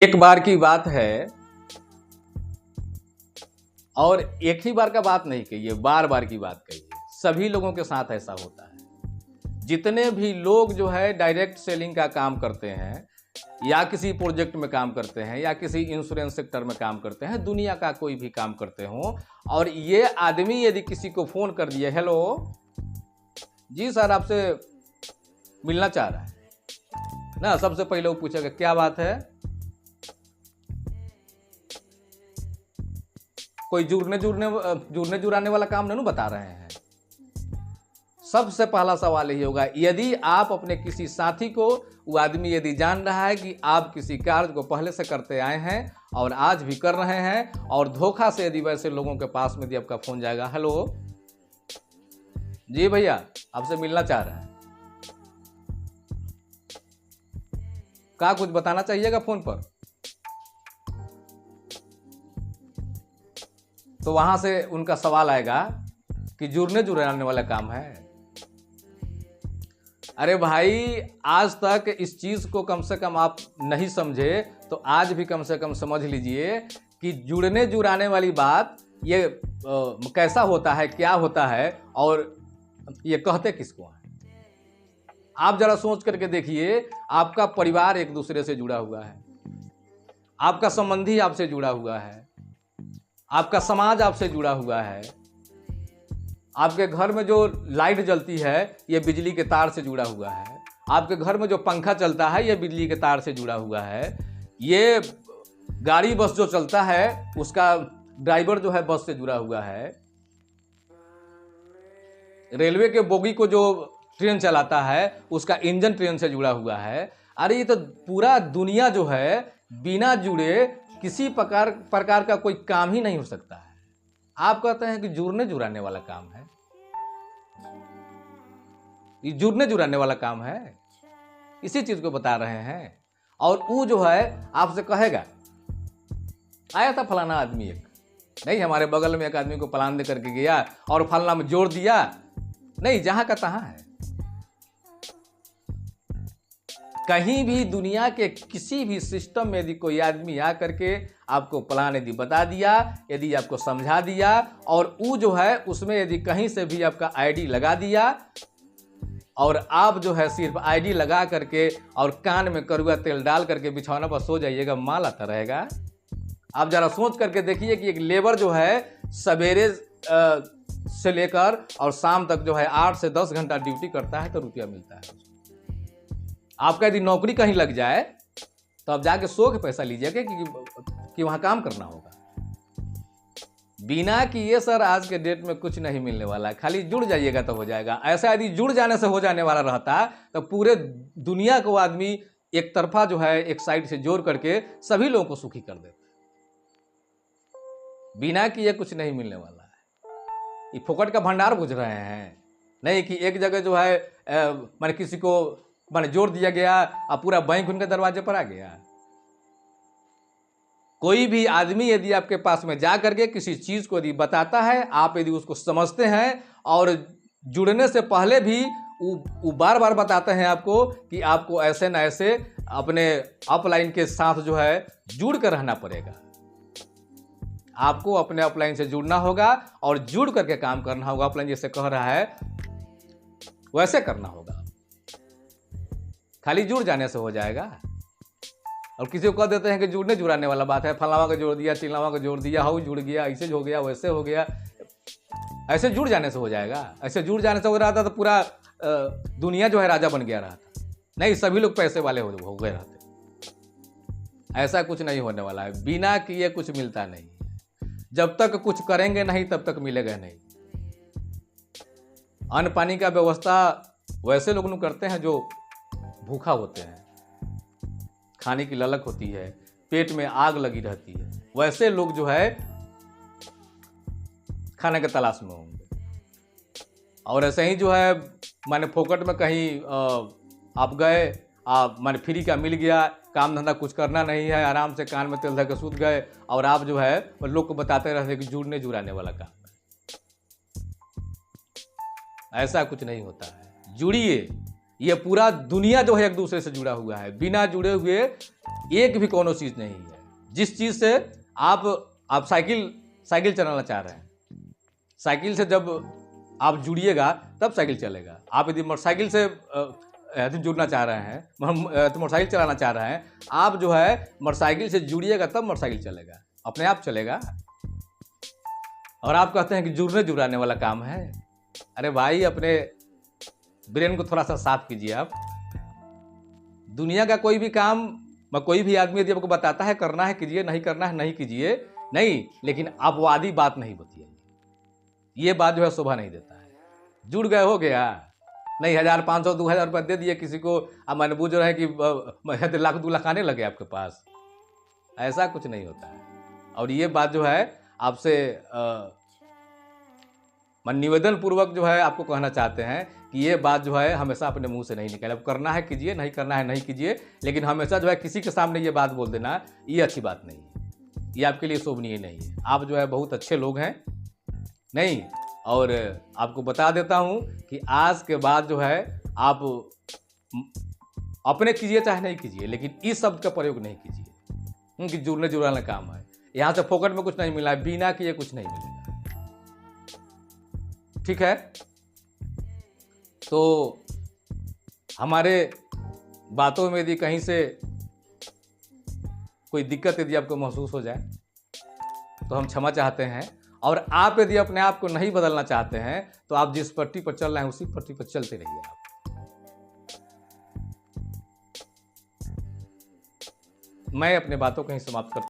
एक बार की बात है और एक ही बार का बात नहीं कहिए, बार बार की बात कहिए। सभी लोगों के साथ ऐसा होता है। जितने भी लोग जो है डायरेक्ट सेलिंग का काम करते हैं या किसी प्रोजेक्ट में काम करते हैं या किसी इंश्योरेंस सेक्टर में काम करते हैं, दुनिया का कोई भी काम करते हो, और ये आदमी यदि किसी को फोन कर दिए, हेलो जी सर आपसे मिलना चाह रहा है ना, सबसे पहले वो पूछेगा क्या बात है, कोई जुड़ने जुड़ाने वाला काम नहीं बता रहे हैं। सबसे पहला सवाल यही होगा, यदि आप अपने किसी साथी को, वो आदमी यदि जान रहा है कि आप किसी कार्य को पहले से करते आए हैं और आज भी कर रहे हैं, और धोखा से यदि वैसे लोगों के पास में यदि आपका फोन जाएगा, हेलो जी भैया आपसे मिलना चाह रहा है, क्या कुछ बताना चाहिएगा फोन पर, तो वहां से उनका सवाल आएगा कि जुड़ने जुड़ाने वाला काम है। अरे भाई, आज तक इस चीज को कम से कम आप नहीं समझे तो आज भी कम से कम समझ लीजिए कि जुड़ने जुड़ाने वाली बात ये कैसा होता है, क्या होता है, और ये कहते किसको हैं। आप जरा सोच करके देखिए, आपका परिवार एक दूसरे से जुड़ा हुआ है, आपका संबंधी आपसे जुड़ा हुआ है, आपका समाज आपसे जुड़ा हुआ है, आपके घर में जो लाइट जलती है ये बिजली के तार से जुड़ा हुआ है, आपके घर में जो पंखा चलता है ये बिजली के तार से जुड़ा हुआ है, ये गाड़ी बस जो चलता है उसका ड्राइवर जो है बस से जुड़ा हुआ है, रेलवे के बोगी को जो ट्रेन चलाता है उसका इंजन ट्रेन से जुड़ा हुआ है। अरे ये तो पूरा दुनिया जो है बिना जुड़े किसी प्रकार का कोई काम ही नहीं हो सकता है। आप कहते हैं कि जुड़ने जुड़ाने वाला काम है, ये जुड़ने जुड़ाने वाला काम है, इसी चीज को बता रहे हैं। और वो जो है आपसे कहेगा, आया था फलाना आदमी, एक नहीं हमारे बगल में एक आदमी को प्लान दे करके गया और फलाना में जोड़ दिया, नहीं जहां का तहां है। कहीं भी दुनिया के किसी भी सिस्टम में यदि कोई आदमी आ करके आपको प्लान यदि बता दिया, यदि आपको समझा दिया, और वो जो है उसमें यदि कहीं से भी आपका आईडी लगा दिया और आप जो है सिर्फ आईडी लगा करके और कान में कड़वा तेल डाल करके बिछौना पर सो जाइएगा, माल आता रहेगा। आप जरा सोच करके देखिए कि एक लेबर जो है सवेरे से लेकर और शाम तक जो है 8 से 10 घंटा ड्यूटी करता है तो रुपया मिलता है। आपका यदि नौकरी कहीं लग जाए तो आप जाके सो के पैसा लीजिएगा कि वहां काम करना होगा। बिना कि ये सर आज के डेट में कुछ नहीं मिलने वाला है, खाली जुड़ जाइएगा तो हो जाएगा। ऐसा यदि जुड़ जाने से हो जाने वाला रहता तो पूरे दुनिया को आदमी एक तरफा जो है एक साइड से जोड़ करके सभी लोगों को सुखी कर देते। बिना कि ये कुछ नहीं मिलने वाला है, ये फोकट का भंडार बुझ रहे हैं। नहीं कि एक जगह जो है मैंने किसी को मैंने जोड़ दिया गया और पूरा बैंक उनके दरवाजे पर आ गया। कोई भी आदमी यदि आपके पास में जा करके किसी चीज को यदि बताता है, आप यदि उसको समझते हैं और जुड़ने से पहले भी वो बार बार बताते हैं आपको कि आपको ऐसे न ऐसे अपने अपलाइन के साथ जो है जुड़ कर रहना पड़ेगा। आपको अपने अपलाइन से जुड़ना होगा और जुड़ करके काम करना होगा। अपलाइन जैसे कह रहा है वैसे करना होगा, खाली जुड़ जाने से हो जाएगा। और किसी को कह देते हैं कि जुड़ने जुड़ाने वाला बात है, फलावा को जोड़ दिया, चिल्लावा को जोड़ दिया, हाउ जुड़ गया, ऐसे हो गया, वैसे हो गया। ऐसे जुड़ जाने से हो जाएगा? ऐसे जुड़ जाने से हो रहा था तो पूरा दुनिया जो है राजा बन गया रहा था। नहीं, सभी लोग पैसे वाले हो गए रहते। ऐसा कुछ नहीं होने वाला है। बिना किए कुछ मिलता नहीं। जब तक कुछ करेंगे नहीं तब तक मिलेगा नहीं। अन्न पानी का व्यवस्था वैसे लोग करते हैं जो भूखा होते हैं, खाने की ललक होती है, पेट में आग लगी रहती है, वैसे लोग जो है खाने के तलाश में होंगे। और ऐसे ही जो है माने फोकट में कहीं आप गए, आप माने फ्री का मिल गया, काम धंधा कुछ करना नहीं है, आराम से कान में तेल धर के सूत गए और आप जो है लोग को बताते रहते कि जुड़ने जुड़ाने वाला काम है। ऐसा कुछ नहीं होता है। जुड़िए, ये पूरा दुनिया जो है एक दूसरे से जुड़ा हुआ है, बिना जुड़े हुए एक भी कोनो चीज़ नहीं है। जिस चीज़ से आप साइकिल चलाना चाह रहे हैं, साइकिल से जब आप जुड़िएगा तब साइकिल चलेगा। आप यदि मोटरसाइकिल से जुड़ना चाह रहे हैं, तो मोटरसाइकिल चलाना चाह रहे हैं, आप जो है मोटरसाइकिल से जुड़िएगा तब मोटरसाइकिल चलेगा, अपने आप चलेगा। और आप कहते हैं कि जुड़ने जुड़ाने वाला काम है। अरे भाई, अपने ब्रेन को थोड़ा सा साफ कीजिए आप। दुनिया का कोई भी काम, कोई भी आदमी यदि आपको बताता है करना है कीजिए, नहीं करना है नहीं कीजिए, नहीं, लेकिन अपवादी बात नहीं बताइए। ये बात जो है शोभा नहीं देता है। जुड़ गए हो गया, नहीं 1000 500 2000 रुपये दे दिए किसी को, अब मैंने बूझ रहे हैं कि लाख 2 लाख आने लगे आपके पास। ऐसा कुछ नहीं होता है। और ये बात जो है आपसे मैं निवेदन पूर्वक जो है आपको कहना चाहते हैं कि ये बात जो है हमेशा अपने मुंह से नहीं निकाले। अब करना है कीजिए, नहीं करना है नहीं कीजिए, लेकिन हमेशा जो है किसी के सामने ये बात बोल देना, ये अच्छी बात नहीं है, ये आपके लिए शोभनीय नहीं है। आप जो है बहुत अच्छे लोग हैं, नहीं, और आपको बता देता हूँ कि आज के बाद जो है आप अपने कीजिए चाहे नहीं कीजिए, लेकिन इस शब्द का प्रयोग नहीं कीजिए, क्योंकि जुड़ने जुड़ाने काम है। यहाँ से फोकट में कुछ नहीं मिला है, बिना किए कुछ नहीं मिलेगा। ठीक है, तो हमारे बातों में यदि कहीं से कोई दिक्कत यदि आपको महसूस हो जाए तो हम क्षमा चाहते हैं। और आप यदि अपने आप को नहीं बदलना चाहते हैं तो आप जिस पट्टी पर चल रहे हैं उसी पट्टी पर चलते रहिए। आप मैं अपने बातों को ही समाप्त करता हूं।